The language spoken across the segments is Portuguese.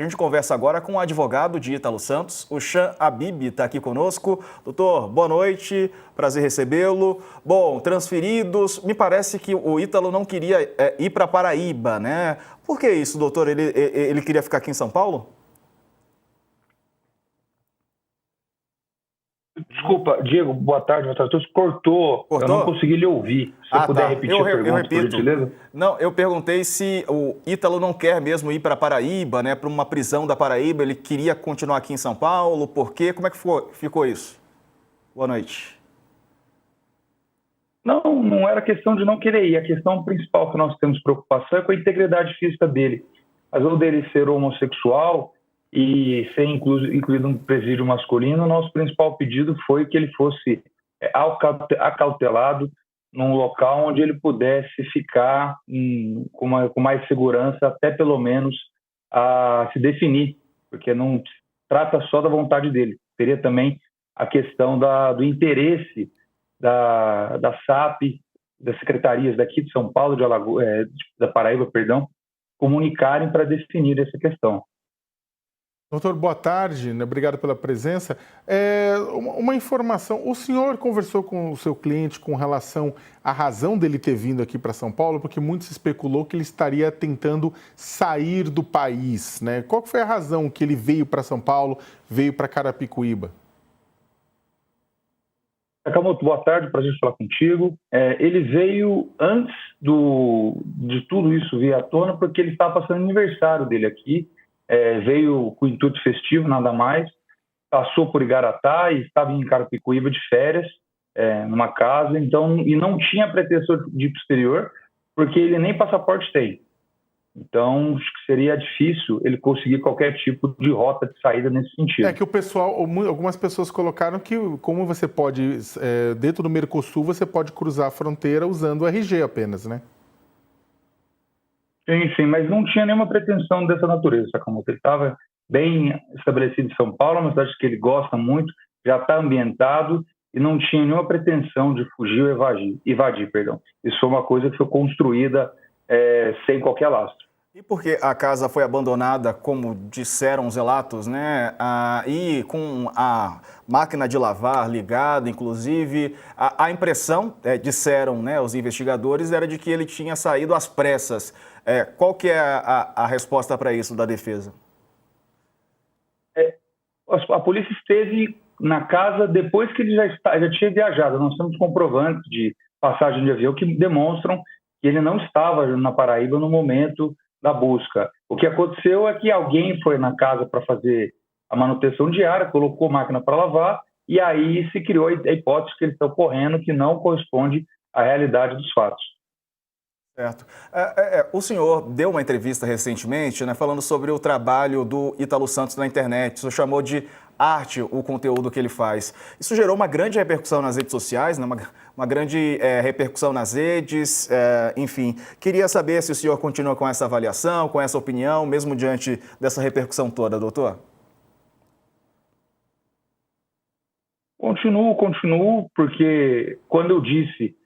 A gente conversa agora com o advogado de Ítalo Santos, o Chan Habib está aqui conosco. Doutor, boa noite, prazer recebê-lo. Bom, transferidos, me parece que o Ítalo não queria ir para Paraíba, né? Por que isso, doutor? Ele queria ficar aqui em São Paulo? Desculpa, Diego, boa tarde. Cortou, eu não Cortou? consegui lhe ouvir. Se você puder Tá. repetir a Eu pergunta, por repito. gentileza. Não, eu perguntei se o Ítalo não quer mesmo ir para Paraíba, né? Para uma prisão da Paraíba. Ele queria continuar aqui em São Paulo. Por quê? Como é que ficou isso? Boa noite. Não era questão de não querer ir. A questão principal que nós temos preocupação é com a integridade física dele. Razão dele ser homossexual e ser incluído no presídio masculino, nosso principal pedido foi que ele fosse acautelado num local onde ele pudesse ficar com mais segurança, até pelo menos a se definir, porque não trata só da vontade dele. Teria também a questão do interesse da SAP, das secretarias daqui de São Paulo, da Paraíba, perdão, comunicarem para definir essa questão. Doutor, boa tarde, né? Obrigado pela presença. Uma informação, o senhor conversou com o seu cliente com relação à razão dele ter vindo aqui para São Paulo, porque muito se especulou que ele estaria tentando sair do país, né? Qual foi a razão que ele veio para São Paulo, veio para Carapicuíba? Sakamoto, boa tarde, prazer falar contigo. Ele veio antes de tudo isso vir à tona, porque ele estava passando aniversário dele aqui. Veio com o intuito festivo, nada mais, passou por Igaratá e estava em Carapicuíba de férias, numa casa, e não tinha pretensão de ir para o exterior, porque ele nem passaporte tem. Então, acho que seria difícil ele conseguir qualquer tipo de rota de saída nesse sentido. É que algumas pessoas colocaram que, como você pode, dentro do Mercosul, você pode cruzar a fronteira usando o RG apenas, né? Sim, mas não tinha nenhuma pretensão dessa natureza, Sakamoto. Ele estava bem estabelecido em São Paulo, uma cidade que ele gosta muito, já está ambientado e não tinha nenhuma pretensão de fugir ou evadir. Isso foi uma coisa que foi construída sem qualquer lastro. E por que a casa foi abandonada, como disseram os relatos, né? E com a máquina de lavar ligada, inclusive, a impressão, disseram, né, os investigadores, era de que ele tinha saído às pressas. Qual que é a resposta para isso da defesa? A polícia esteve na casa depois que ele já tinha viajado. Nós temos comprovantes de passagem de avião que demonstram que ele não estava na Paraíba no momento da busca. O que aconteceu é que alguém foi na casa para fazer a manutenção diária, colocou máquina para lavar, e aí se criou a hipótese que ele está ocorrendo, que não corresponde à realidade dos fatos. Certo. O senhor deu uma entrevista recentemente, né, falando sobre o trabalho do Ítalo Santos na internet. O senhor chamou de arte o conteúdo que ele faz. Isso gerou uma grande repercussão nas redes sociais, né, uma grande repercussão nas redes, enfim. Queria saber se o senhor continua com essa avaliação, com essa opinião, mesmo diante dessa repercussão toda, doutor? Continuo, porque quando eu disse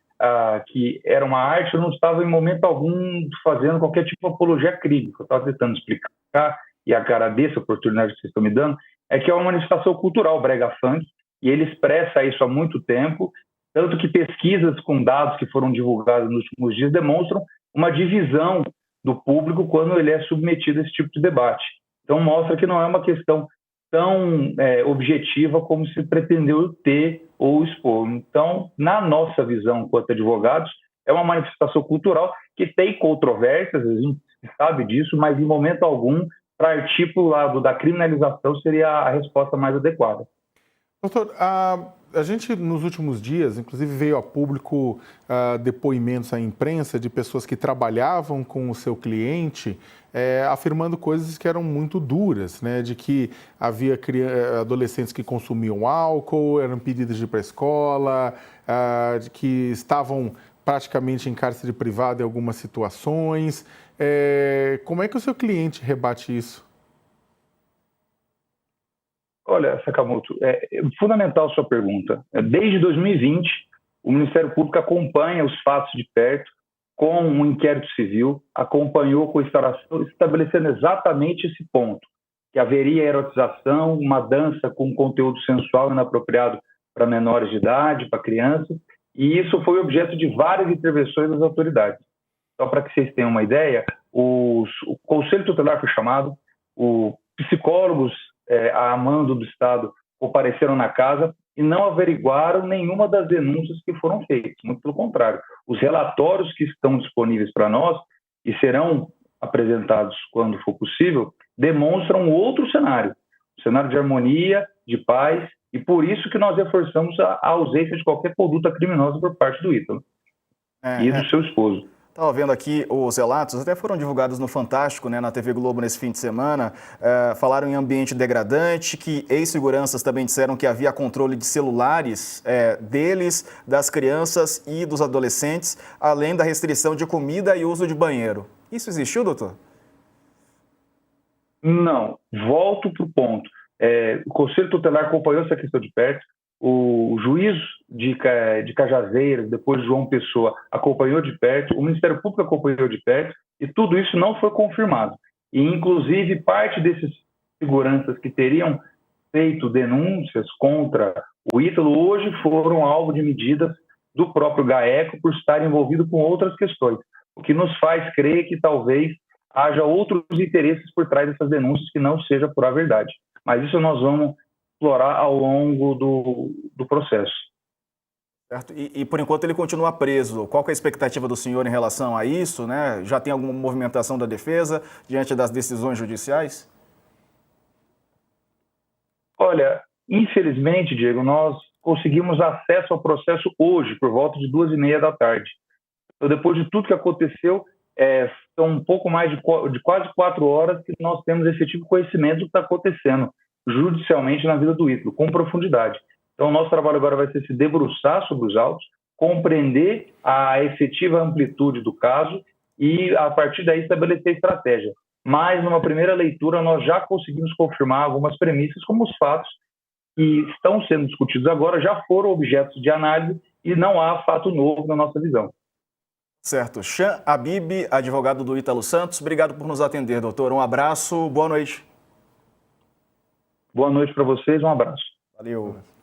que era uma arte, eu não estava em momento algum fazendo qualquer tipo de apologia a crime. Eu estava tentando explicar, e agradeço a oportunidade que vocês estão me dando, é que é uma manifestação cultural, brega funk, e ele expressa isso há muito tempo, tanto que pesquisas com dados que foram divulgados nos últimos dias demonstram uma divisão do público quando ele é submetido a esse tipo de debate. Então mostra que não é uma questão tão objetiva como se pretendeu ter ou expor. Então, na nossa visão, enquanto advogados, é uma manifestação cultural que tem controvérsias, a gente sabe disso, mas em momento algum, partir para o lado da criminalização seria a resposta mais adequada. Doutor, a gente nos últimos dias, inclusive veio a público depoimentos à imprensa de pessoas que trabalhavam com o seu cliente, afirmando coisas que eram muito duras, né? De que havia adolescentes que consumiam álcool, eram pedidos de ir para a escola, de que estavam praticamente em cárcere privado em algumas situações. Como é que o seu cliente rebate isso? Olha, Sakamoto, é fundamental a sua pergunta. Desde 2020, o Ministério Público acompanha os fatos de perto com um inquérito civil, acompanhou com instauração, estabelecendo exatamente esse ponto. que haveria erotização, uma dança com conteúdo sensual inapropriado para menores de idade, para crianças, e isso foi objeto de várias intervenções das autoridades. Só para que vocês tenham uma ideia, o Conselho Tutelar foi chamado, os psicólogos a mando do Estado compareceram na casa e não averiguaram nenhuma das denúncias que foram feitas. Muito pelo contrário, os relatórios que estão disponíveis para nós e serão apresentados quando for possível, demonstram outro cenário, um cenário de harmonia, de paz, e por isso que nós reforçamos a ausência de qualquer conduta criminosa por parte do Ítalo e do seu esposo. Estava vendo aqui os relatos, até foram divulgados no Fantástico, né, na TV Globo nesse fim de semana, falaram em ambiente degradante, que ex-seguranças também disseram que havia controle de celulares deles, das crianças e dos adolescentes, além da restrição de comida e uso de banheiro. Isso existiu, doutor? Não, volto para o ponto. O Conselho Tutelar acompanhou essa questão de perto, o juiz de Cajazeiras, depois de João Pessoa, acompanhou de perto, o Ministério Público acompanhou de perto, e tudo isso não foi confirmado. E, inclusive, parte desses seguranças que teriam feito denúncias contra o Ítalo hoje foram alvo de medidas do próprio GAECO por estar envolvido com outras questões, o que nos faz crer que talvez haja outros interesses por trás dessas denúncias que não seja por a verdade. Mas isso nós vamos explorar ao longo do processo. Certo. E por enquanto ele continua preso. Qual que é a expectativa do senhor em relação a isso, né? Já tem alguma movimentação da defesa diante das decisões judiciais? Olha, infelizmente, Diego, nós conseguimos acesso ao processo hoje, por volta de 2h30 da tarde. Então, depois de tudo que aconteceu, são um pouco mais de quase 4 horas que nós temos efetivo conhecimento do que está acontecendo judicialmente na vida do Ítalo, com profundidade. Então, o nosso trabalho agora vai ser se debruçar sobre os autos, compreender a efetiva amplitude do caso e, a partir daí, estabelecer estratégia. Mas, numa primeira leitura, nós já conseguimos confirmar algumas premissas, como os fatos que estão sendo discutidos agora já foram objetos de análise e não há fato novo na nossa visão. Certo. Chan Habib, advogado do Ítalo Santos, obrigado por nos atender, doutor. Um abraço, boa noite. Boa noite para vocês, um abraço. Valeu.